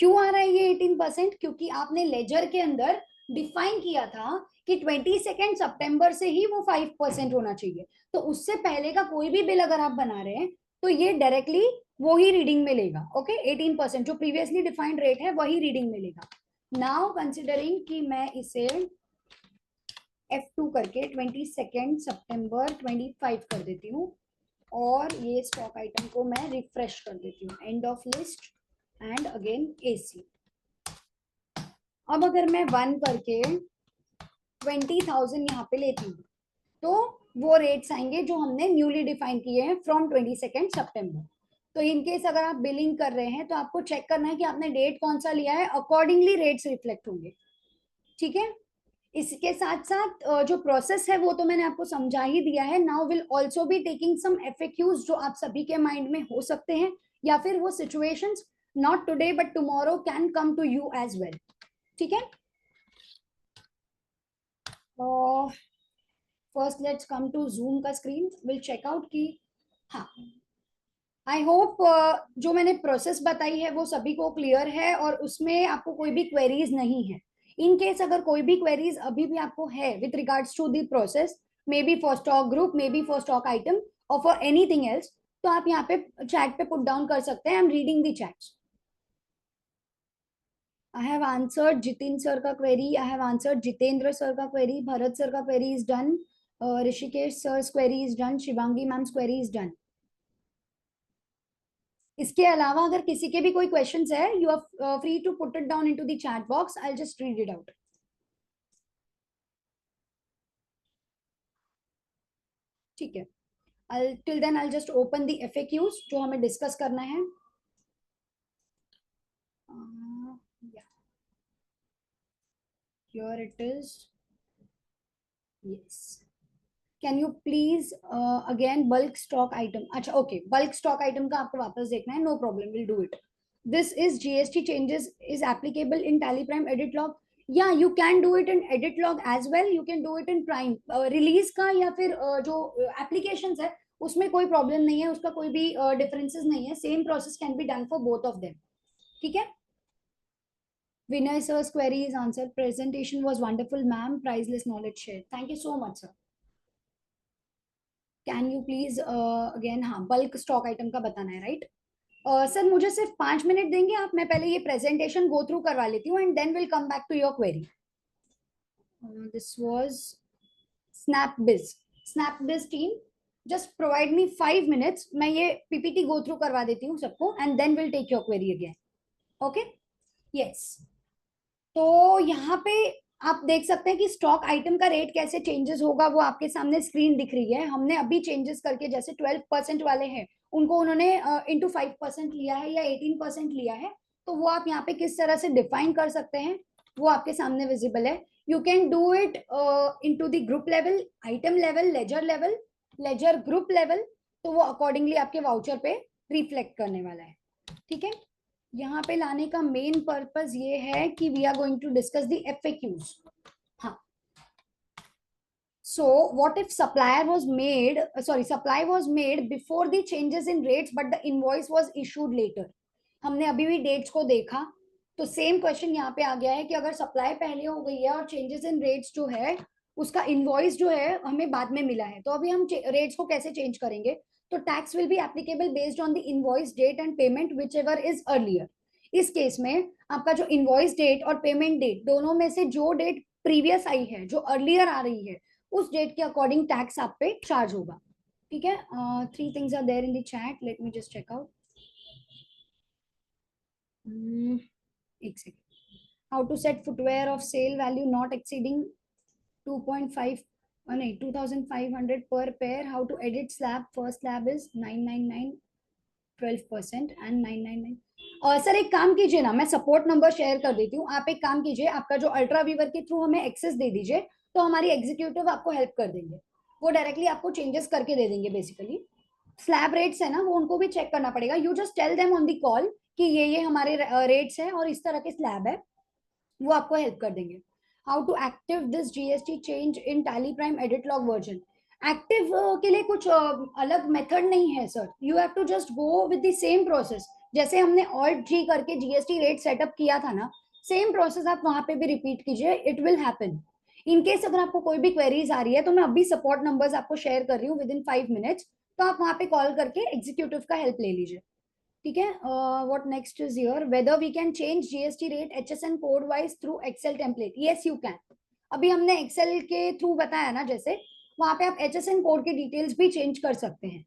क्यों आ रहा है ये 18%? क्योंकि आपने लेजर के अंदर डिफाइन किया था कि 22 सितंबर से ही वो 5% होना चाहिए. तो उससे पहले का कोई भी बिल अगर आप बना रहे हैं तो ये डायरेक्टली वो ही रीडिंग में लेगा. ओके, 18% जो प्रीवियसली डिफाइंड रेट है वही रीडिंग में लेगा. नाउ कंसिडरिंग कि मैं इसे F2 करके 22 सितंबर 25 कर देती हूँ और ये स्टॉक आइटम को मैं रिफ्रेश कर देती हूँ. End of list and again AC. अब अगर मैं 1 करके 20,000 यहाँ पे लेती हूँ तो वो रेट्स आएंगे जो हमने न्यूली डिफाइन किए हैं फ्रॉम 22 सितंबर. तो इनकेस अगर आप बिलिंग कर रहे हैं तो आपको चेक करना है कि आपने डेट कौन सा लिया है, अकॉर्डिंगली रेट्स रिफ्लेक्ट होंगे. ठीक है, इसके साथ साथ जो प्रोसेस है वो तो मैंने आपको समझा ही दिया है. Now will also be taking some FAQs जो आप सभी के माइंड में हो सकते हैं, या फिर वो situations not today but tomorrow can come to you as well. ठीक है, first let's come to Zoom का स्क्रीन. विल चेकआउट की. हाँ, आई होप जो मैंने प्रोसेस बताई है वो सभी को क्लियर है और उसमें आपको कोई भी क्वेरीज नहीं है. इन केस अगर कोई भी क्वेरीज अभी भी आपको है with regards to the process, may be for stock group, may be for stock item और फॉर एनीथिंग एल्स, तो आप यहाँ पे चैट पे पुट डाउन कर सकते हैं. I am reading the chats. I have answered Jitin sir का query. I have answered Jitendra sir का query. Bharat sir का query is done. Rishikesh sir's query is done. Shivangi ma'am's query is done. इसके अलावा अगर किसी के भी कोई क्वेश्चंस है, you are free to put it down into the chat box. I just read it out. ठीक है, till then I just open the FAQs जो हमें डिस्कस करना है. Here it is. Yes, can you please again bulk stock item. अच्छा, okay, bulk stock item का आपको वापस देखना है. No problem, will do it. This is GST changes is applicable in Tally Prime edit log. Yeah, you can do it in edit log as well. You can do it in Prime. Release का या फिर जो applications है उसमें कोई problem नहीं है, उसका कोई भी डिफरेंसेस नहीं है. Same process can be done for both of them. ठीक है. Vinay sir's query is answered. Presentation was wonderful, ma'am. Priceless knowledge shared. Thank you so much, sir. Can you please again, हाँ bulk stock item का बताना है, right? Sir मुझे सिर्फ 5 minute देंगे आप, मैं पहले ये प्रेजेंटेशन गो थ्रू करवा लेती हूँ and then will come back to your query. This was Snapbiz. Snapbiz team, just provide me 5 minutes, मैं ये पीपीटी गो थ्रू करवा देती हूँ सबको and then will take your query again. Okay, yes. तो यहाँ पे आप देख सकते हैं कि स्टॉक आइटम का रेट कैसे चेंजेस होगा, वो आपके सामने स्क्रीन दिख रही है. हमने अभी चेंजेस करके, जैसे 12% वाले हैं उनको उन्होंने इंटू 5% लिया है या 18% लिया है, तो वो आप यहाँ पे किस तरह से डिफाइन कर सकते हैं वो आपके सामने विजिबल है. You can do it into the group level, item level, level, ledger group level, तो वो अकॉर्डिंगली आपके वाउचर पे रिफ्लेक्ट करने वाला है. ठीक है, यहाँ पे लाने का मेन पर्पस ये है कि we are going to discuss the FAQs. हाँ, so what if supplier was made, supply was made before the changes in rates but the invoice was issued later. हमने अभी भी डेट्स को देखा, तो सेम क्वेश्चन यहाँ पे आ गया है कि अगर सप्लाई पहले हो गई है और चेंजेस इन रेट्स जो है उसका इनवॉइस जो है हमें बाद में मिला है, तो अभी हम रेट्स को कैसे चेंज करेंगे? तो tax will be applicable based on the invoice date and payment whichever is earlier. इस केस में आपका जो इनवॉइस डेट और पेमेंट डेट दोनों में से जो डेट प्रीवियस आई है, जो अर्लियर आ रही है, उस डेट के अकॉर्डिंग टैक्स आप पे चार्ज होगा. ठीक है, 3 things are there in the chat, let me just check out. एक second. How to set footwear of sale value not exceeding 2.5, नहीं 2500 per pair. How to edit slab, first slab is 999, 12% and 999. और sir एक काम कीजिए ना, मैं support number share कर देती हूँ, आप एक काम कीजिए, आपका जो अल्ट्रा वीवर के थ्रू हमें एक्सेस दे दीजिए, तो हमारी एग्जीक्यूटिव आपको हेल्प कर देंगे, वो डायरेक्टली आपको चेंजेस करके दे देंगे. बेसिकली स्लैब रेट्स है ना, वो उनको भी चेक करना पड़ेगा. You just tell them on the call कि ये हमारे रेट्स है और इस तरह के स्लैब है, वो आपको हेल्प कर देंगे. How to active this GST change in Tally Prime edit log version. Active के लिए कुछ अलग मेथड नहीं है sir, you have to just go with the same process. जैसे हमने Alt+G करके GST रेट सेटअप किया था ना, सेम प्रोसेस आप वहां पे भी रिपीट कीजिए, it will happen. In case अगर आपको कोई भी क्वेरीज आ रही है, तो मैं अभी सपोर्ट नंबर्स आपको शेयर कर रही हूँ विद इन 5 मिनट्स, तो आप वहां पे कॉल करके एग्जीक्यूटिव का हेल्प ले लीजिए. ठीक है, what next is here, whether we can change GST rate HSN code wise through Excel template. Yes you can. अभी हमने एक्सेल के थ्रू बताया ना, जैसे वहां पे आप HSN कोड के डिटेल्स भी चेंज कर सकते हैं.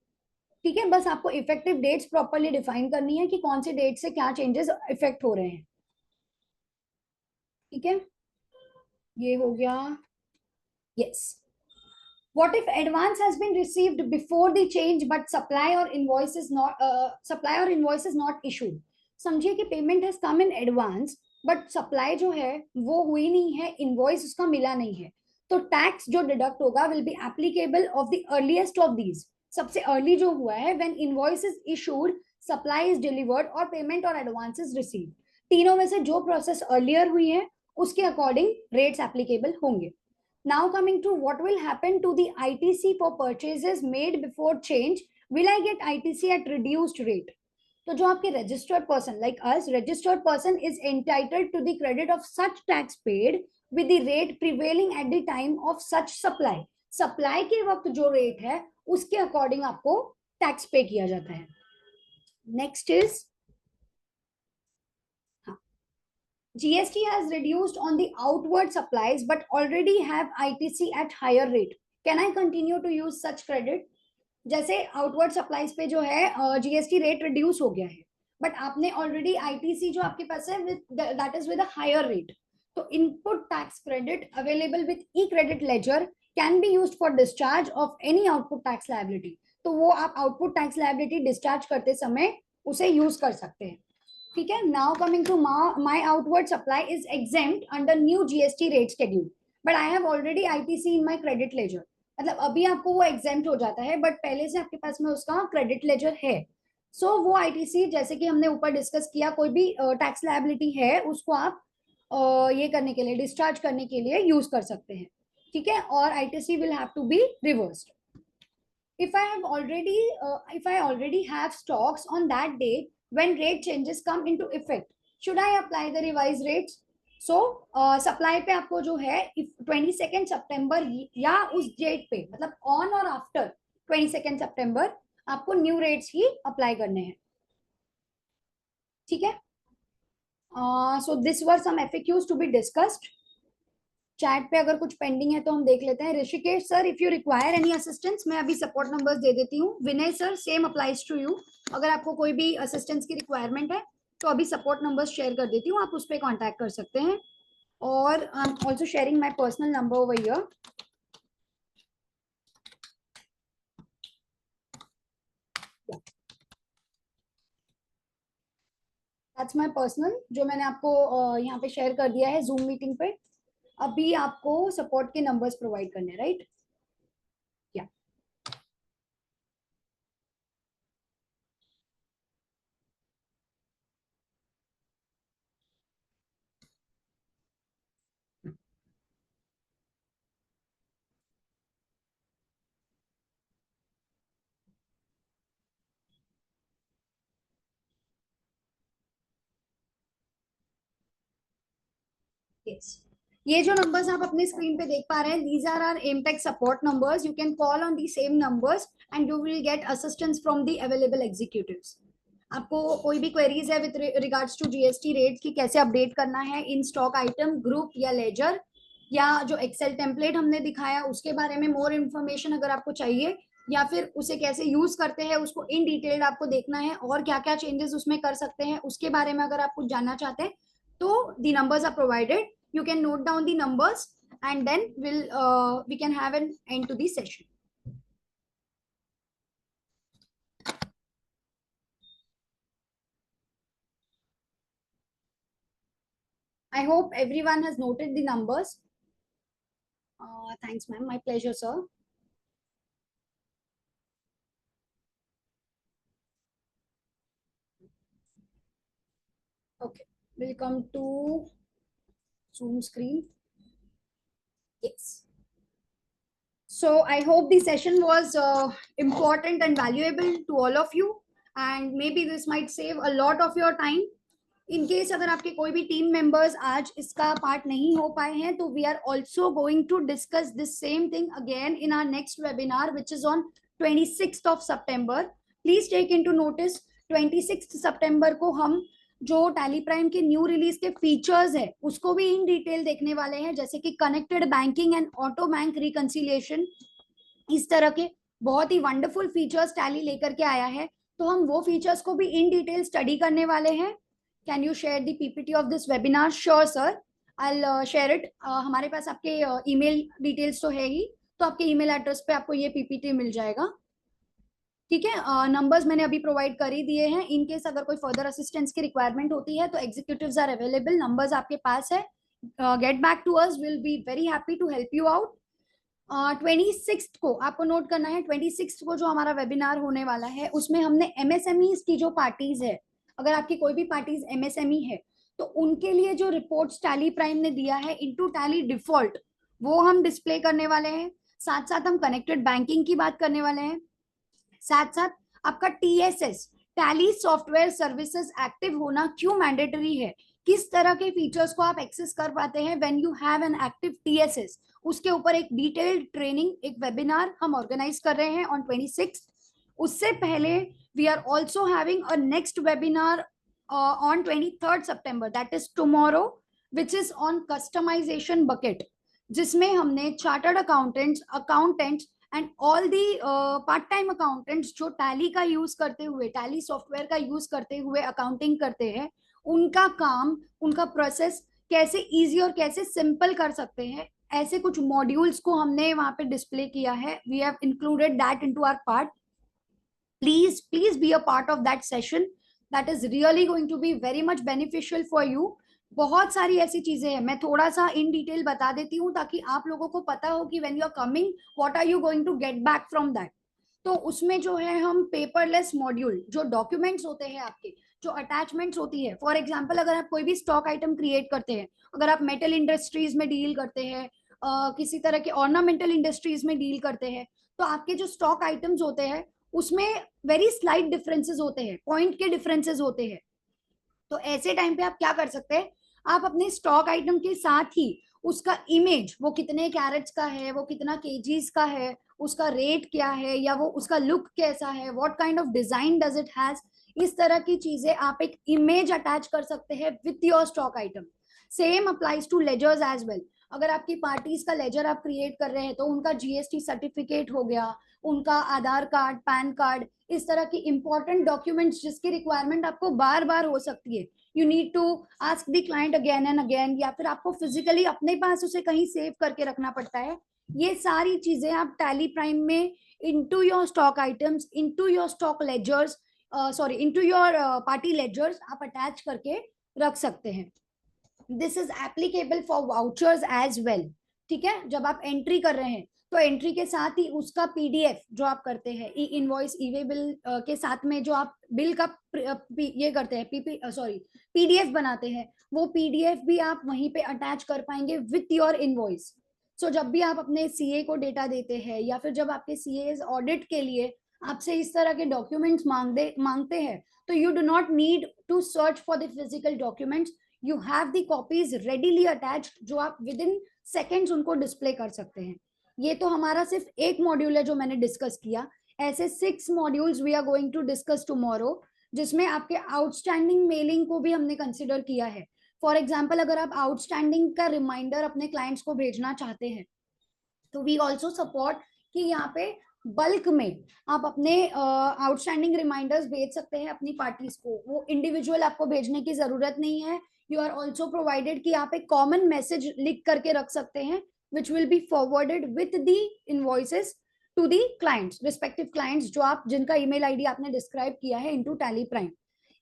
ठीक है, बस आपको इफेक्टिव डेट्स प्रॉपर्ली डिफाइन करनी है कि कौन सी डेट से क्या चेंजेस इफेक्ट हो रहे हैं. ठीक है, ये हो गया. Yes. What if advance has been received before the change but supply or invoice is not issued? समझिए कि payment has come in advance but supply जो है वो हुई नहीं है, इनवॉइस उसका मिला नहीं है, तो टैक्स जो डिडक्ट होगा will be applicable of the earliest of these. सबसे अर्ली जो हुआ है when invoice is issued, supply is delivered और पेमेंट और एडवांस इज रिसीव्ड. तीनों में से जो प्रोसेस अर्लियर हुई है उसके अकॉर्डिंग रेट्स एप्लीकेबल होंगे. Now coming to what will happen to the ITC for purchases made before change, will I get ITC at reduced rate? तो जो आपके registered person like us, registered person is entitled to the credit of such tax paid with the rate prevailing at the time of such supply. Supply के वक्त जो rate है उसके according आपको tax pay किया जाता है. Next is GST has reduced on the outward supplies but already have ITC at higher rate. Can I continue to use such credit? जैसे आउटवर्ड सप्लाईज पे जो है GST रेट रिड्यूस हो गया है, बट आपने ऑलरेडी ITC जो आपके पास है that is with a higher rate, तो input tax credit available with e credit ledger can be used for discharge of any output tax liability. तो वो आप आउटपुट टैक्स लायबिलिटी डिस्चार्ज करते समय उसे यूज कर सकते हैं. ठीक है, now coming to my outward supply is exempt under new GST rate schedule but I have already ITC in my credit ledger. मतलब अभी आपको वो एग्जेम्प्ट हो जाता है बट पहले से आपके पास में उसका क्रेडिट लेजर है. सो वो ITC जैसे कि हमने ऊपर डिस्कस किया, कोई भी टैक्स लायबिलिटी है उसको आप ये करने के लिए, डिस्चार्ज करने के लिए यूज कर सकते हैं. ठीक है, और ITC will have to be reversed. if I already have stocks on that date when rate changes come into effect, should I apply the revised rates? So supply पे आपको जो है 22 सितंबर या उस डेट पे, मतलब ऑन और आफ्टर 22 सितंबर आपको न्यू रेट्स ही अप्लाई करने हैं, ठीक है। So this were some FAQs to be discussed. Chat पे अगर कुछ पेंडिंग है तो हम देख लेते हैं। Rishikesh sir, if you require any assistance, मैं अभी सपोर्ट नंबर्स दे देती हूँ। Vinay sir, same applies to you. अगर आपको कोई भी असिस्टेंस की रिक्वायरमेंट है तो अभी सपोर्ट नंबर्स शेयर कर देती हूँ, आप उस पर कॉन्टैक्ट कर सकते हैं। और I am also sharing my personal number over here. That's my personal, जो मैंने आपको यहाँ पे शेयर कर दिया है जूम मीटिंग पे। अभी आपको सपोर्ट के नंबर्स प्रोवाइड करने, राइट? या यस, ये जो नंबर्स आप अपने स्क्रीन पे देख पा रहे हैं, these are our Emtech support numbers. You can call on the same numbers and you will get assistance from the available executives. आपको कोई भी क्वेरीज है with regards to GST rate की कैसे अपडेट करना है इन स्टॉक आइटम, ग्रुप या ledger, या जो एक्सेल टेम्पलेट हमने दिखाया उसके बारे में मोर इन्फॉर्मेशन अगर आपको चाहिए, या फिर उसे कैसे यूज करते हैं उसको इन डिटेल आपको देखना है और क्या क्या चेंजेस उसमें कर सकते हैं उसके बारे में अगर आप कुछ जानना चाहते हैं, तो the numbers are provided. You can note down the numbers and then we can have an end to the session. I hope everyone has noted the numbers. Thanks, ma'am. My pleasure, sir. Okay, we'll come to Zoom screen. Yes. So I hope the session was important and valuable to all of you, and maybe this might save a lot of your time. In case अगर आपके कोई भी team members आज इसका part नहीं हो पाए हैं, तो we are also going to discuss this same thing again in our next webinar which is on 26 सितंबर। प्लीज टेक इनटू नोटिस, 26 सितंबर को हम जो टैली प्राइम के न्यू रिलीज के फीचर्स है उसको भी इन डिटेल देखने वाले हैं, जैसे कि connected banking and auto bank reconciliation. इस तरह के बहुत ही वंडरफुल फीचर्स टैली लेकर के आया है, तो हम वो फीचर्स को भी इन डिटेल स्टडी करने वाले हैं। Can you share the PPT of this webinar? Sure sir, I share it. हमारे पास आपके ईमेल डिटेल्स तो है ही, तो आपके ईमेल एड्रेस पे आपको ये पीपीटी मिल जाएगा, ठीक है। नंबर्स मैंने अभी प्रोवाइड कर ही दिए हैं। इन केस अगर कोई फर्दर असिस्टेंस की रिक्वायरमेंट होती है तो एग्जीक्यूटिव्स आर अवेलेबल, नंबर्स आपके पास है। Get back to us, will be very happy to help you out. 26 को आपको नोट करना है, 26 को जो हमारा वेबिनार होने वाला है उसमें हमने एमएसएमई की जो पार्टीज है, अगर आपकी कोई भी पार्टीज एमएसएमई है तो उनके लिए जो रिपोर्ट्स टैली प्राइम ने दिया है इनटू टैली डिफॉल्ट, वो हम डिस्प्ले करने वाले हैं। साथ साथ हम कनेक्टेड बैंकिंग की बात करने वाले हैं। साथ साथ आपका TSS, tally software services active होना क्यों मैंडेटरी है, किस तरह के फीचर्स को आप एक्सेस कर पाते हैं when you have an active TSS, उसके ऊपर एक डिटेल्ड ट्रेनिंग, एक वेबिनार हम ऑर्गेनाइज कर रहे हैं ऑन 26। उससे पहले we are also having a next webinar on 23 सितंबर, that is tomorrow, which is on customisation bucket, जिसमें हमने chartered accountants and all the part time accountants जो टैली का यूज करते हुए, टैली सॉफ्टवेयर का यूज करते हुए अकाउंटिंग करते हैं, उनका काम, उनका प्रोसेस कैसे इजी और कैसे सिंपल कर सकते हैं, ऐसे कुछ मॉड्यूल्स को हमने वहां पे डिस्प्ले किया है। We have included that into our part. Please be a part of that session, that is really going to be very much beneficial for you. बहुत सारी ऐसी चीजें हैं, मैं थोड़ा सा इन डिटेल बता देती हूँ ताकि आप लोगों को पता हो कि when you are coming what are you going to get back from that. तो उसमें जो है हम पेपरलेस मॉड्यूल, जो डॉक्यूमेंट्स होते हैं आपके, जो अटैचमेंट्स होती है, फॉर एग्जांपल अगर आप कोई भी स्टॉक आइटम क्रिएट करते हैं, अगर आप मेटल इंडस्ट्रीज में डील करते हैं, किसी तरह के ऑर्नामेंटल इंडस्ट्रीज में डील करते हैं, तो आपके जो स्टॉक आइटम्स होते हैं उसमें वेरी स्लाइट डिफरेंसेस होते हैं, पॉइंट के डिफरेंसेस होते हैं। तो ऐसे टाइम पे आप क्या कर सकते हैं, आप अपने स्टॉक आइटम के साथ ही उसका इमेज, वो कितने कैरेट्स का है, वो कितना केजीज का है, उसका रेट क्या है, या वो उसका लुक कैसा है, what kind of design does it has, इस तरह की चीजें आप एक इमेज अटैच कर सकते हैं with your stock item. Same applies to ledgers as well. अगर आपकी पार्टीज का लेजर आप क्रिएट कर रहे हैं तो उनका जीएसटी सर्टिफिकेट हो गया, उनका आधार कार्ड, पैन कार्ड, इस तरह की इंपॉर्टेंट डॉक्यूमेंट्स जिसकी रिक्वायरमेंट आपको बार बार हो सकती है, you need to ask the client again and again, या फिर आपको फिजिकली अपने पास उसे कहीं सेव करके रखना पड़ता है। ये सारी चीजें आप टैली प्राइम में into your stock items, into your stock ledgers, sorry into your party ledgers आप अटैच करके रख सकते हैं। This is applicable for vouchers as well. ठीक है, जब आप एंट्री कर रहे हैं तो एंट्री के साथ ही उसका पीडीएफ जो आप करते हैं, ई इनवॉइस, ई वे बिल के साथ में जो आप बिल का ये करते हैं, पीडीएफ बनाते हैं, वो पीडीएफ भी आप वहीं पे अटैच कर पाएंगे विथ योर इनवॉइस। सो जब भी आप अपने सीए को डेटा देते हैं, या फिर जब आपके सीए ऑडिट के लिए आपसे इस तरह के डॉक्यूमेंट्स मांगते हैं, तो you do not need to search for the physical documents, you have the copies readily attached, जो आप विद इन सेकेंड्स उनको डिस्प्ले कर सकते हैं। ये तो हमारा सिर्फ एक मॉड्यूल है जो मैंने डिस्कस किया। ऐसे 6 modules we are going to discuss tomorrow, जिसमें आपके आउटस्टैंडिंग मेलिंग को भी हमने कंसिडर किया है। फॉर एग्जाम्पल, अगर आप आउटस्टैंडिंग का रिमाइंडर अपने क्लाइंट्स को भेजना चाहते हैं तो वी ऑल्सो सपोर्ट कि यहाँ पे बल्क में आप अपने आउटस्टैंडिंग रिमाइंडर्स भेज सकते हैं अपनी पार्टीज को, वो इंडिविजुअल आपको भेजने की जरूरत नहीं है। यू आर ऑल्सो प्रोवाइडेड कि आप एक कॉमन मैसेज लिख करके रख सकते हैं which will be forwarded with the invoices to the clients, respective clients जो आप जिनका ईमेल आईडी आपने डिस्क्राइब किया है इनटू टैली प्राइम।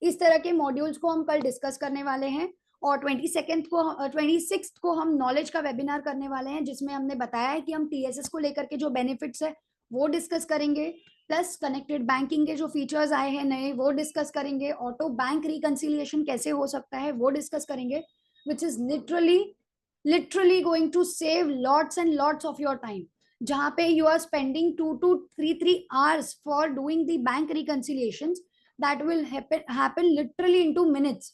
इस तरह के मॉड्यूल्स को हम कल डिस्कस करने वाले हैं, और 26 को हम नॉलेज का वेबिनार करने वाले हैं, जिसमें हमने बताया है कि हम टीएसएस को लेकर के जो बेनिफिट्स है वो डिस्कस करेंगे, प्लस कनेक्टेड बैंकिंग के जो फीचर्स आए हैं नए वो डिस्कस करेंगे, ऑटो बैंक रिकंसिलिएशन कैसे हो सकता है वो डिस्कस करेंगे, which is literally going to save lots and lots of your time. जहां पे you are spending 2 to 3 hours for doing the bank reconciliation, that will happen literally in 2 minutes।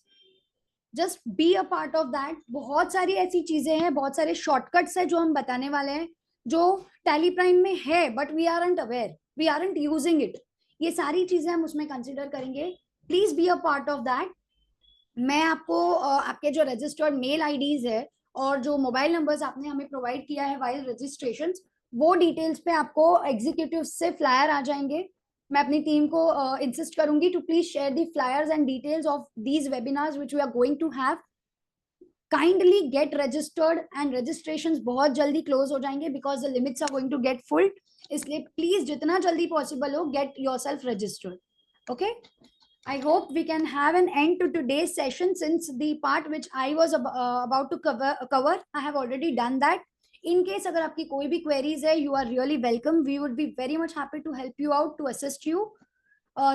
Just be a part of that. बहुत सारी ऐसी चीजें हैं, बहुत सारे shortcuts है जो हम बताने वाले हैं, जो टैली प्राइम में है but we aren't aware, we aren't using it. ये सारी चीजें हम उसमें कंसिडर करेंगे। Please be a part of that. मैं आपको आपके जो रजिस्टर्ड मेल आईडीज है और जो मोबाइल नंबर्स आपने हमें प्रोवाइड किया है वाइल रजिस्ट्रेशन, वो डिटेल्स पे आपको एग्जीक्यूटिव से फ्लायर आ जाएंगे। मैं अपनी टीम को इंसिस्ट करूंगी to please share the flyers and details of these webinars which we are going to have. Kindly get registered, and registration बहुत जल्दी क्लोज हो जाएंगे because the limits are going to get full. इसलिए please जितना जल्दी possible हो get yourself registered. Okay, I hope we can have an end to today's session, since the part which I was about to cover, I have already done that. In case अगर आपकी कोई भी queries है, you are really welcome. We would be very much happy to help you out, to assist you.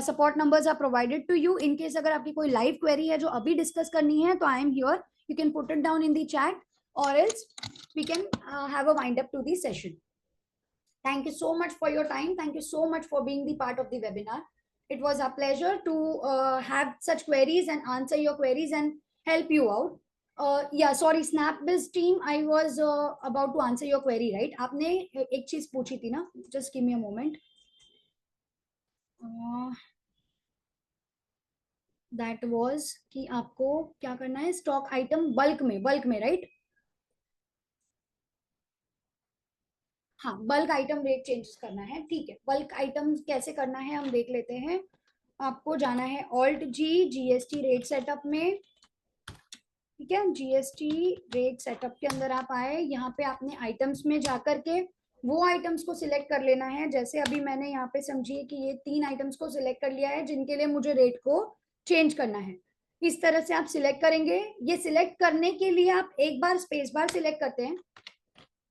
Support numbers are provided to you. In case अगर आपकी कोई live query है जो अभी discuss करनी है, तो I am here. You can put it down in the chat, or else we can have a wind up to the session. Thank you so much for your time. Thank you so much for being the part of the webinar. It was a pleasure to have such queries and answer your queries and help you out. Yeah, sorry, SnapBiz team, I was about to answer your query, right? आपने एक चीज पूछी थी ना, just give me a moment. That was कि आपको क्या करना है, स्टॉक आइटम बल्क में राइट? हाँ, बल्क आइटम रेट चेंज करना है, ठीक है। बल्क आइटम कैसे करना है हम देख लेते हैं। आपको जाना है ऑल्ट जी, जीएसटी रेट सेटअप में, ठीक है। जीएसटी रेट सेटअप के अंदर आप आए, यहाँ पे आपने आइटम्स में जाकर के वो आइटम्स को सिलेक्ट कर लेना है। जैसे अभी मैंने यहाँ पे समझिए कि ये 3 आइटम्स को सिलेक्ट कर लिया है जिनके लिए मुझे रेट को चेंज करना है। इस तरह से आप सिलेक्ट करेंगे। ये सिलेक्ट करने के लिए आप एक बार स्पेस बार सिलेक्ट करते हैं।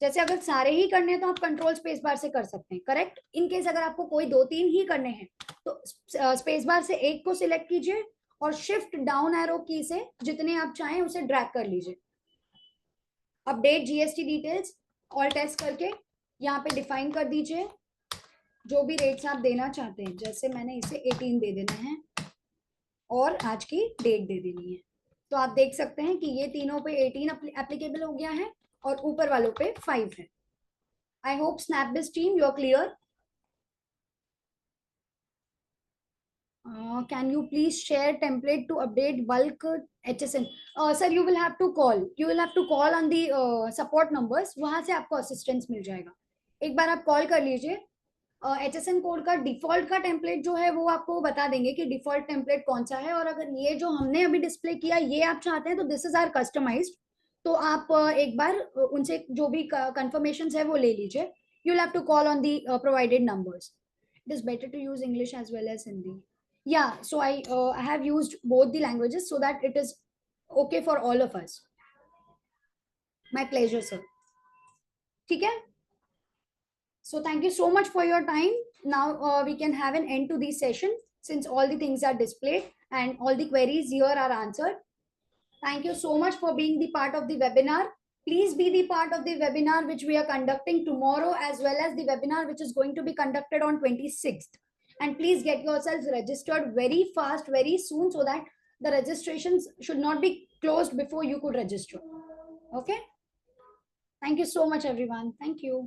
जैसे अगर सारे ही करने हैं तो आप कंट्रोल स्पेस बार से कर सकते हैं, करेक्ट। इन केस अगर आपको कोई 2-3 ही करने हैं तो स्पेस बार से एक को सिलेक्ट कीजिए और शिफ्ट डाउन एरो की से जितने आप चाहें उसे ड्रैग कर लीजिए। Update GST details all test करके यहाँ पे डिफाइन कर दीजिए जो भी रेट्स आप देना चाहते हैं। जैसे मैंने इसे 18 दे देना है और आज की डेट दे देनी है। तो आप देख सकते हैं कि ये तीनों पे 18 एप्लीकेबल हो गया है और ऊपर वालों पे 5 है। I hope SnapBiz team, you're clear. Can you please share template to update bulk HSN? Sir, you will have to call. You will have to call on the support numbers. वहां से आपको assistance मिल जाएगा. एक बार आप call कर लीजिए. HSN code का default का टेम्पलेट जो है वो आपको बता देंगे कि डिफॉल्ट टेम्पलेट कौन सा है, और अगर ये जो हमने अभी डिस्प्ले किया ये आप चाहते हैं तो दिस इज आर कस्टमाइज्ड. तो आप एक बार उनसे जो भी कंफर्मेशन है वो ले लीजिए. You will have to call on the provided numbers. It is better to use English as well as Hindi. Yeah, so I have used both the languages so that it is okay for all of us. My pleasure, sir. ठीक है. So thank you so much for your time. Now we can have an end to this session since all the things are displayed and all the queries here are answered. Thank you so much for being the part of the webinar. Please be the part of the webinar which we are conducting tomorrow, as well as the webinar which is going to be conducted on 26th. And please get yourselves registered very fast, very soon, so that the registrations should not be closed before you could register. Okay. Thank you so much, everyone. Thank you.